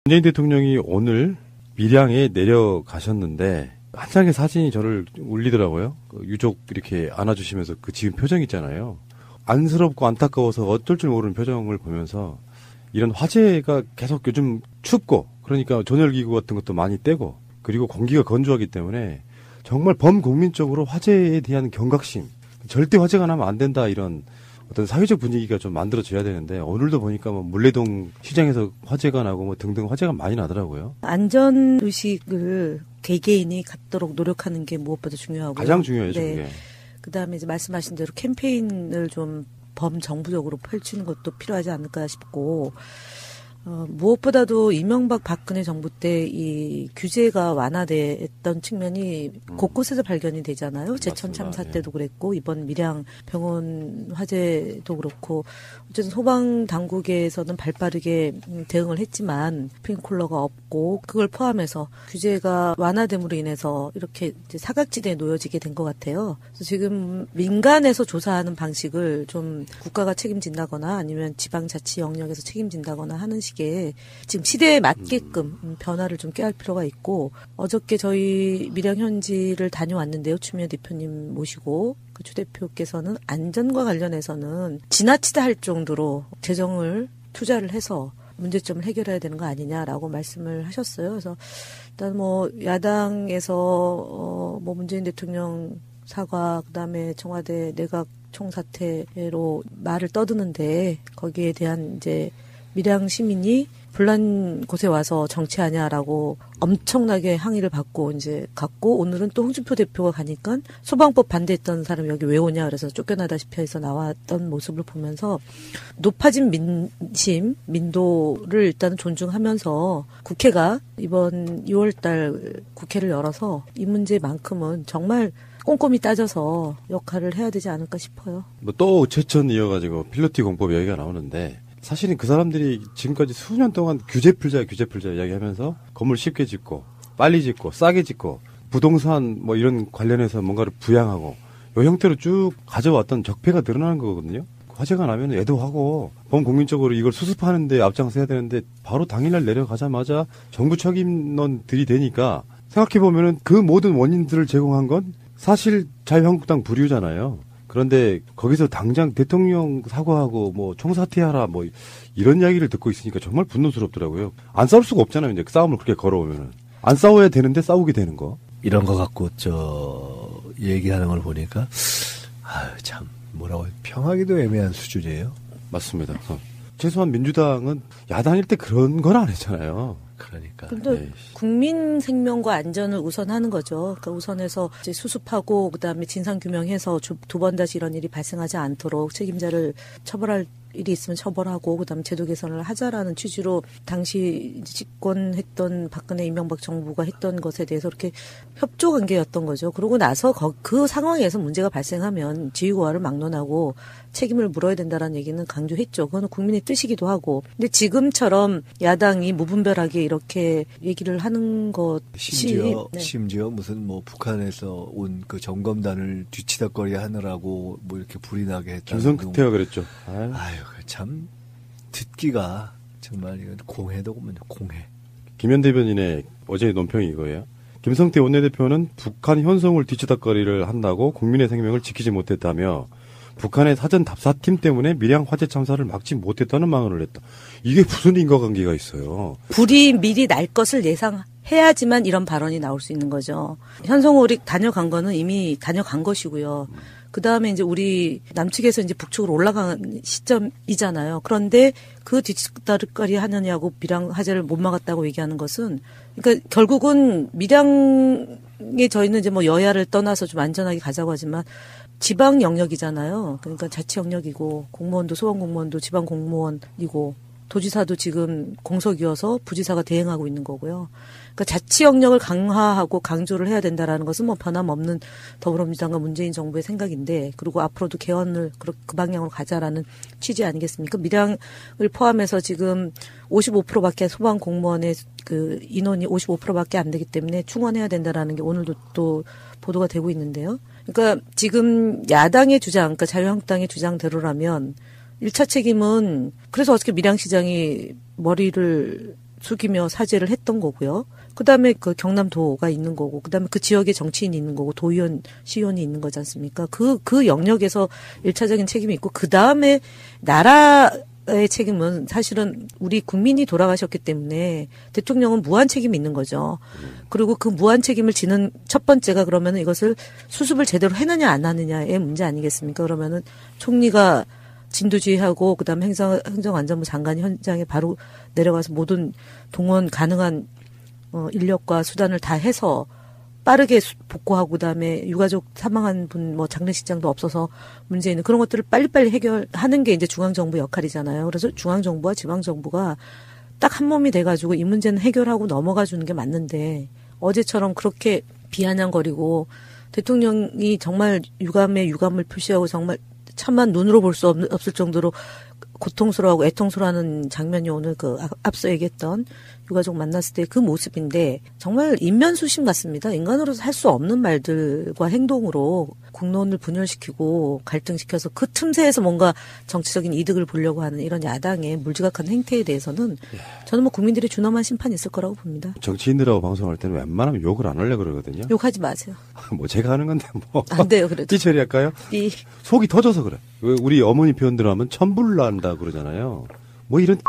문재인 대통령이 오늘 밀양에 내려가셨는데 한 장의 사진이 저를 울리더라고요. 유족 이렇게 안아주시면서 그 지금 표정 있잖아요. 안쓰럽고 안타까워서 어쩔 줄 모르는 표정을 보면서 이런 화재가 계속 요즘 춥고 그러니까 전열기구 같은 것도 많이 떼고 그리고 공기가 건조하기 때문에 정말 범국민적으로 화재에 대한 경각심, 절대 화재가 나면 안 된다 이런 어떤 사회적 분위기가 좀 만들어져야 되는데 오늘도 보니까 뭐 물레동 시장에서 화재가 나고 뭐 등등 화재가 많이 나더라고요. 안전 의식을 개개인이 갖도록 노력하는 게 무엇보다 중요하고요. 가장 중요해요. 네. 그다음에 이제 말씀하신 대로 캠페인을 좀 범정부적으로 펼치는 것도 필요하지 않을까 싶고 무엇보다도 이명박 박근혜 정부 때 이 규제가 완화됐던 측면이 곳곳에서 발견이 되잖아요. 제천 참사 때도 그랬고 이번 밀양 병원 화재도 그렇고 어쨌든 소방 당국에서는 발빠르게 대응을 했지만 스프링클러가 없고 그걸 포함해서 규제가 완화됨으로 인해서 이렇게 이제 사각지대에 놓여지게 된 것 같아요. 그래서 지금 민간에서 조사하는 방식을 좀 국가가 책임진다거나 아니면 지방자치 영역에서 책임진다거나 하는 식의 지금 시대에 맞게끔 변화를 좀 꾀할 필요가 있고 어저께 저희 밀양 현지를 다녀왔는데요. 추미애 대표님 모시고 그 추 대표께서는 안전과 관련해서는 지나치다 할 정도로 재정을 투자를 해서 문제점을 해결해야 되는 거 아니냐라고 말씀을 하셨어요. 그래서 일단 뭐 야당에서 뭐 문재인 대통령 사과 그다음에 청와대 내각 총사퇴로 말을 떠드는데 거기에 대한 이제 밀양 시민이 불난 곳에 와서 정치하냐라고 엄청나게 항의를 받고 이제 갔고 오늘은 또 홍준표 대표가 가니까 소방법 반대했던 사람이 여기 왜 오냐 그래서 쫓겨나다시피 해서 나왔던 모습을 보면서 높아진 민심, 민도를 일단 존중하면서 국회가 이번 2월달 국회를 열어서 이 문제만큼은 정말 꼼꼼히 따져서 역할을 해야 되지 않을까 싶어요. 뭐 또 제천 이어가지고 필로티 공법 얘기가 나오는데 사실은 그 사람들이 지금까지 수년 동안 규제 풀자 이야기하면서 건물 쉽게 짓고 빨리 짓고 싸게 짓고 부동산 뭐 이런 관련해서 뭔가를 부양하고 이 형태로 쭉 가져왔던 적폐가 드러나는 거거든요. 화재가 나면 애도하고 범국민적으로 이걸 수습하는데 앞장서야 되는데 바로 당일날 내려가자마자 정부 책임론들이 되니까 생각해보면은 그 모든 원인들을 제공한 건 사실 자유한국당 부류잖아요. 그런데 거기서 당장 대통령 사과하고 뭐 총사퇴하라 뭐 이런 이야기를 듣고 있으니까 정말 분노스럽더라고요. 안 싸울 수가 없잖아요. 이제 싸움을 그렇게 걸어오면은. 안 싸워야 되는데 싸우게 되는 거. 이런 거 갖고 얘기하는 걸 보니까 참 뭐라고 평하기도 애매한 수준이에요. 맞습니다. 최소한 민주당은 야당일 때 그런 건 안 했잖아요. 그러니까. 근데 국민 생명과 안전을 우선하는 거죠. 그러니까 우선해서 이제 수습하고 그다음에 진상 규명해서 두 번 다시 이런 일이 발생하지 않도록 책임자를 처벌할 일이 있으면 처벌하고 그다음에 제도 개선을 하자라는 취지로 당시 집권했던 박근혜 이명박 정부가 했던 것에 대해서 이렇게 협조 관계였던 거죠. 그러고 나서 그 상황에서 문제가 발생하면 지휘고하를 막론하고 책임을 물어야 된다라는 얘기는 강조했죠. 그건 국민의 뜻이기도 하고. 근데 지금처럼 야당이 무분별하게 이렇게 얘기를 하는 것이 심지어 무슨 뭐 북한에서 온 그 점검단을 뒤치다거리 하느라고 뭐 이렇게 불이 나게 했다. 김성태가 그랬죠. 아유 참 듣기가 정말 이건 공해도 공해. 김현 대변인의 어제 논평이 이거예요. 김성태 원내대표는 북한 현송을 뒤치다거리를 한다고 국민의 생명을 지키지 못했다며 북한의 사전 답사팀 때문에 밀양 화재 참사를 막지 못했다는 망언을 했다. 이게 무슨 인과관계가 있어요. 불이 미리 날 것을 예상해야지만 이런 발언이 나올 수 있는 거죠. 현송호를 다녀간 거는 이미 다녀간 것이고요. 그 다음에 이제 우리 남측에서 이제 북측으로 올라간 시점이잖아요. 그런데 그 뒤따르거리 하느냐고 밀양 화재를 못 막았다고 얘기하는 것은 그러니까 결국은 밀양에 저희는 이제 뭐 여야를 떠나서 좀 안전하게 가자고 하지만 지방 영역이잖아요. 그러니까 자치 영역이고 공무원도 소방 공무원도 지방 공무원이고 도지사도 지금 공석이어서 부지사가 대행하고 있는 거고요. 그러니까 자치 영역을 강화하고 강조를 해야 된다라는 것은 뭐 변함없는 더불어민주당과 문재인 정부의 생각인데 그리고 앞으로도 개헌을 그 방향으로 가자라는 취지 아니겠습니까? 밀양을 포함해서 지금 55%밖에 소방 공무원의 그 인원이 55%밖에 안 되기 때문에 충원해야 된다라는 게 오늘도 또 보도가 되고 있는데요. 그러니까 지금 야당의 주장, 그러니까 자유한국당의 주장대로라면 1차 책임은 그래서 어떻게 밀양시장이 머리를 숙이며 사죄를 했던 거고요. 그다음에 그 경남도가 있는 거고, 그다음에 그 지역에 정치인이 있는 거고, 도의원, 시의원이 있는 거지 않습니까? 그 영역에서 1차적인 책임이 있고, 그다음에 나라의 책임은 사실은 우리 국민이 돌아가셨기 때문에 대통령은 무한 책임이 있는 거죠. 그리고 그 무한 책임을 지는 첫 번째가 그러면은 이것을 수습을 제대로 해느냐 안 하느냐의 문제 아니겠습니까? 그러면은 총리가 진두지휘하고 그다음에 행정안전부 장관이 현장에 바로 내려가서 모든 동원 가능한 인력과 수단을 다 해서 빠르게 복구하고 그다음에 유가족 사망한 분 뭐 장례식장도 없어서 문제 있는 그런 것들을 빨리빨리 해결하는 게 이제 중앙정부 역할이잖아요. 그래서 중앙정부와 지방정부가 딱 한 몸이 돼가지고 이 문제는 해결하고 넘어가 주는 게 맞는데 어제처럼 그렇게 비아냥거리고 대통령이 정말 유감을 표시하고 정말 참만 눈으로 볼 수 없을 정도로 고통스러워하고 애통스러워하는 장면이 오늘 그 앞서 얘기했던 유가족 만났을 때 그 모습인데 정말 인면수심 같습니다. 인간으로서 할 수 없는 말들과 행동으로 국론을 분열시키고 갈등시켜서 그 틈새에서 뭔가 정치적인 이득을 보려고 하는 이런 야당의 물지각한 행태에 대해서는 저는 뭐 국민들이 준엄한 심판이 있을 거라고 봅니다. 정치인들하고 방송할 때는 웬만하면 욕을 안 하려고 그러거든요. 욕하지 마세요. 뭐 제가 하는 건데 뭐. 안 돼요, 그래도. 띠 처리할까요? 속이 터져서 그래. 우리 어머니 표현대로 하면 천불 난다 그러잖아요. 뭐 이런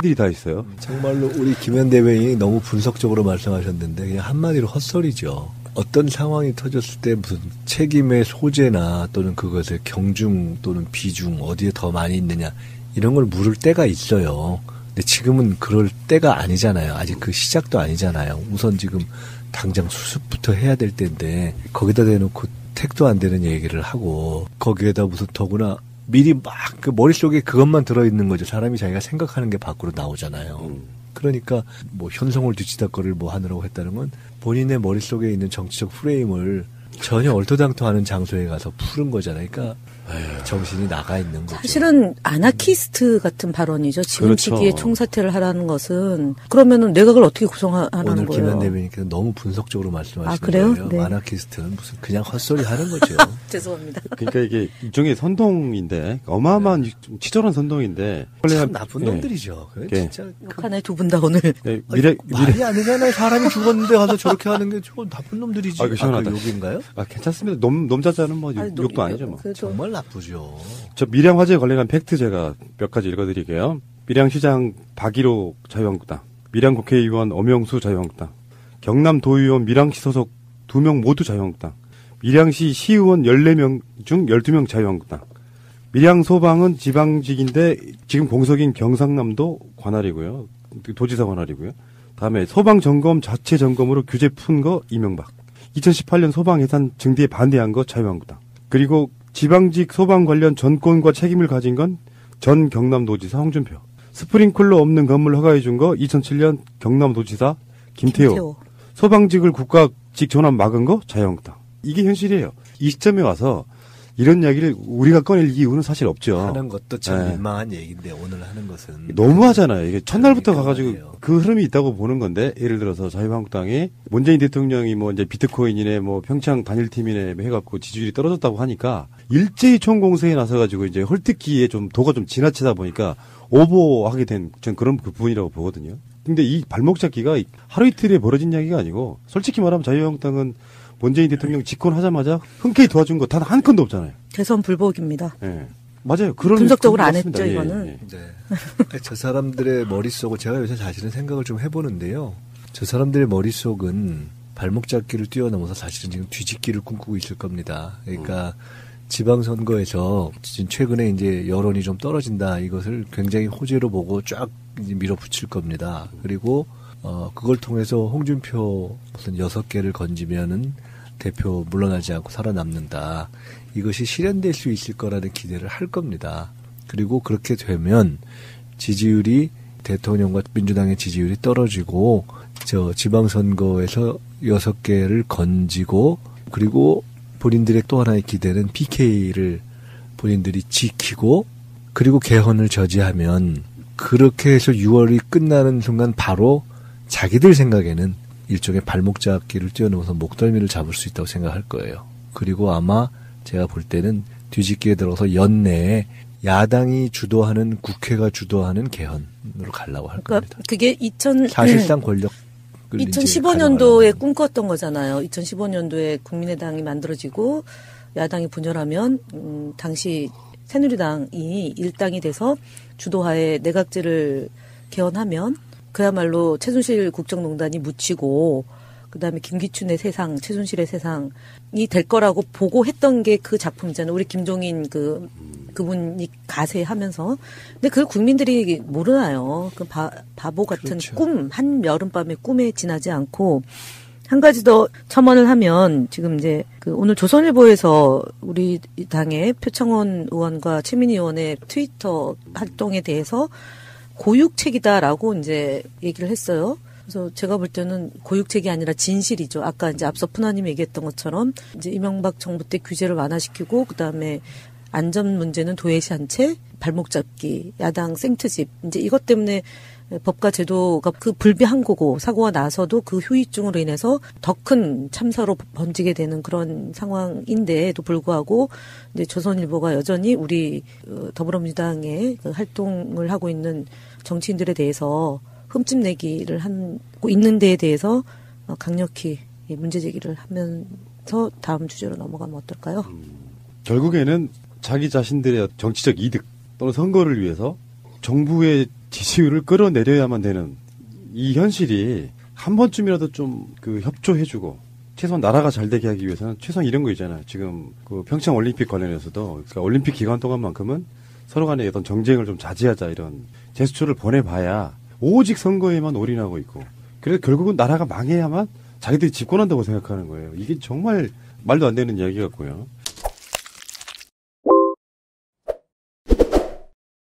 들이 다 있어요. 정말로 우리 김현 대변인이 너무 분석적으로 말씀하셨는데 그냥 한마디로 헛소리죠. 어떤 상황이 터졌을 때 무슨 책임의 소재나 또는 그것의 경중 또는 비중 어디에 더 많이 있느냐 이런 걸 물을 때가 있어요. 근데 지금은 그럴 때가 아니잖아요. 아직 그 시작도 아니잖아요. 우선 지금 당장 수습부터 해야 될 때인데 거기다 대놓고 택도 안 되는 얘기를 하고 거기에다 무슨 더구나 미리 막 그 머릿속에 그것만 들어있는 거죠. 사람이 자기가 생각하는 게 밖으로 나오잖아요. 그러니까 뭐 현성을 뒤치다거리를 뭐 하느라고 했다는 건 본인의 머릿속에 있는 정치적 프레임을 전혀 얼토당토하는 장소에 가서 푸른 거잖아요. 그러니까 정신이 나가 있는 거죠. 사실은 아나키스트 같은 발언이죠. 지금 그렇죠. 시기에 총사퇴를 하라는 것은 그러면은 내각을 어떻게 구성하라는 오늘 거예요? 김현 대변인께서 너무 분석적으로 말씀하시는 그래요? 거예요. 네. 아나키스트는 무슨 그냥 헛소리 하는 거죠. 죄송합니다. 그러니까 이게 일종의 선동인데 어마어마한 좀 치졸한 선동인데 참 나쁜 놈들이죠. 예. 진짜 욕하네 두 분 다 오늘. 네, 말이 아니잖아요. 사람이 죽었는데 가서 저렇게 하는 게 저 나쁜 놈들이지. 아, 시원하다. 욕인가요? 괜찮습니다. 놈자자는 뭐 아니, 욕도 아니죠 뭐. 그래도 정말 나쁘죠. 저 밀양 화재에 관련한 팩트 제가 몇 가지 읽어드릴게요. 밀양시장 박일호 자유한국당, 밀양 국회의원 엄영수 자유한국당, 경남도의원 밀양시 소속 2명 모두 자유한국당, 밀양시 시의원 14명 중 12명 자유한국당, 밀양소방은 지방직인데 지금 공석인 경상남도 관할이고요. 도지사 관할이고요. 다음에 소방점검 자체 점검으로 규제 푼 거 이명박, 2018년 소방 예산 증대에 반대한 거 자유한국당, 그리고 지방직 소방 관련 전권과 책임을 가진 건 전 경남도지사 홍준표. 스프링클러 없는 건물 허가해 준 거 2007년 경남도지사 김태호. 소방직을 국가직 전환 막은 거 자유한국당. 이게 현실이에요. 이 시점에 와서 이런 이야기를 우리가 꺼낼 이유는 사실 없죠. 하는 것도 참 네. 민망한 얘기인데 오늘 하는 것은 너무하잖아요. 이게 첫날부터 그러니까 가가지고 말이에요. 그 흐름이 있다고 보는 건데, 예를 들어서 자유한국당이 문재인 대통령이 뭐 이제 비트코인이네 뭐 평창 단일팀이네 해갖고 지지율이 떨어졌다고 하니까 일제히 총공세에 나서가지고 이제 헐뜯기에 좀 도가 좀 지나치다 보니까 오버하게 된 전 그런 부분이라고 보거든요. 근데 이 발목 잡기가 하루 이틀에 벌어진 이야기가 아니고 솔직히 말하면 자유한국당은 문재인 대통령 집권하자마자 흔쾌히 도와준 거 단 한 건도 없잖아요. 대선 불복입니다. 예. 맞아요. 그런 분석적으로 안 맞습니다. 했죠, 예, 이거는. 예. 네. 저 사람들의 머릿속을 제가 요새 사실은 생각을 좀 해보는데요. 저 사람들의 머릿속은 발목 잡기를 뛰어넘어서 사실은 지금 뒤집기를 꿈꾸고 있을 겁니다. 그러니까 지방선거에서 지금 최근에 이제 여론이 좀 떨어진다 이것을 굉장히 호재로 보고 쫙 이제 밀어붙일 겁니다. 그리고 그걸 통해서 홍준표 무슨 6개를 건지면은 대표 물러나지 않고 살아남는다. 이것이 실현될 수 있을 거라는 기대를 할 겁니다. 그리고 그렇게 되면 지지율이 대통령과 민주당의 지지율이 떨어지고 저 지방선거에서 6개를 건지고 그리고 본인들의 또 하나의 기대는 PK를 본인들이 지키고 그리고 개헌을 저지하면 그렇게 해서 6월이 끝나는 순간 바로 자기들 생각에는 일종의 발목 잡기를 뛰어넘어서 목덜미를 잡을 수 있다고 생각할 거예요. 그리고 아마 제가 볼 때는 뒤집기에 들어서 연내에 야당이 주도하는 국회가 주도하는 개헌으로 가려고 할 겁니다. 그게 사실상 권력을 2015년도에 꿈꿨던 거잖아요. 2015년도에 국민의당이 만들어지고 야당이 분열하면 당시 새누리당이 일당이 돼서 주도하에 내각제를 개헌하면 그야말로 최순실 국정농단이 묻히고 그다음에 김기춘의 세상, 최순실의 세상이 될 거라고 보고 했던 게 그 작품이잖아요. 우리 김종인 그분이 가세하면서. 근데 그걸 국민들이 모르나요? 그 바보 같은 그렇죠. 꿈, 한 여름밤의 꿈에 지나지 않고 한 가지 더 첨언을 하면 지금 이제 오늘 조선일보에서 우리 당의 표창원 의원과 최민희 의원의 트위터 활동에 대해서 고육책이다라고 이제 얘기를 했어요. 그래서 제가 볼 때는 고육책이 아니라 진실이죠. 아까 이제 앞서 푸나님이 얘기했던 것처럼 이제 이명박 정부 때 규제를 완화시키고 그다음에 안전 문제는 도외시한 채 발목 잡기, 야당 생트집 이제 이것 때문에 법과 제도가 그 불비한 거고 사고가 나서도 그 후유증으로 인해서 더 큰 참사로 번지게 되는 그런 상황인데도 불구하고 이제 조선일보가 여전히 우리 더불어민주당의 그 활동을 하고 있는 정치인들에 대해서 흠집 내기를 하고 있는 데에 대해서 강력히 문제 제기를 하면서 다음 주제로 넘어가면 어떨까요? 결국에는 자기 자신들의 정치적 이득 또는 선거를 위해서 정부의 지지율을 끌어내려야만 되는 이 현실이 한 번쯤이라도 좀 협조해주고 최소한 나라가 잘 되게 하기 위해서는 최소한 이런 거 있잖아요. 지금 평창 올림픽 관련해서도 그러니까 올림픽 기간 동안만큼은 서로 간의 어떤 정쟁을 좀 자제하자 이런 제스처를 보내봐야 오직 선거에만 올인하고 있고 그래서 결국은 나라가 망해야만 자기들이 집권한다고 생각하는 거예요. 이게 정말 말도 안 되는 이야기 같고요.